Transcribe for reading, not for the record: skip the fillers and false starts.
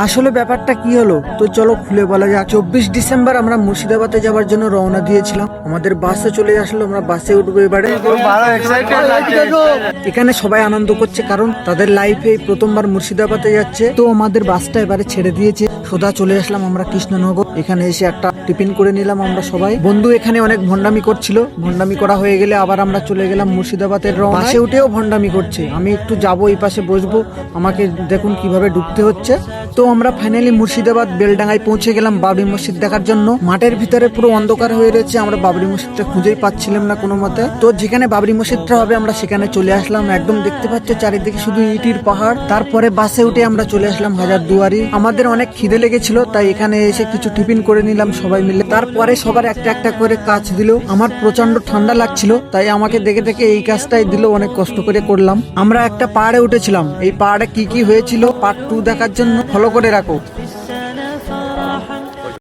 আসলে ব্যাপারটা কি হলো তো চলো খুলে বলা যাক। 24 ডিসেম্বর আমরা মুর্শিদাবাদে যাওয়ার জন্য রওনা দিয়েছিলাম। আমাদের বাসে চলে আসলো, আমরা বাসে উঠবো এবারে। এখানে সবাই আনন্দ করছে কারণ তাদের লাইফে প্রথমবার মুর্শিদাবাদে যাচ্ছে। তো আমাদের বাসটা এবারে ছেড়ে দিয়েছে, সোজা চলে আসলাম আমরা কৃষ্ণনগর। এখানে এসে একটা টিফিন করে নিলাম আমরা সবাই। বন্ধু এখানে অনেক ভন্ডামি করছিল, ভন্ডামি করা হয়ে গেলে আবার আমরা চলে গেলাম মুর্শিদাবাদের রওনা। বাসে উঠেও ভন্ডামি করছে, আমি একটু যাবো এই পাশে বসবো, আমাকে দেখুন কিভাবে ঢুকতে হচ্ছে। তো আমরা ফাইনালি মুর্শিদাবাদ বেলডাঙ্গায় পৌঁছে গেলাম বাবরি মসজিদ দেখার জন্য। মাঠের ভিতরে পুরো অন্ধকার হয়ে রয়েছে, আমরা বাবরি মসজিদটা খুঁজেই পাচ্ছিলাম না কোনো মতে। তো যেখানে বাবরি মসজিদটা হবে আমরা সেখানে চলে আসলাম। একদম দেখতে পাচ্ছ চারিদিকে শুধু ইটির পাহাড়। তারপরে বাসে উঠে আমরা চলে আসলাম হাজারদুয়ারি। আমাদের অনেক খিদে লেগেছিল, তাই এখানে এসে কিছু টিফিন করে নিলাম সবাই মিলে। তারপরে সবার একটা একটা করে কাজ দিল। আমার প্রচন্ড ঠান্ডা লাগছিল, তাই আমাকে দেখে দেখে এই কাজটাই দিল, অনেক কষ্ট করে করলাম। আমরা একটা পাহাড়ে উঠেছিলাম, এই পাহাড়ে কি কি হয়েছিল পার্ট 2 দেখার জন্য ফলো করে রাখো।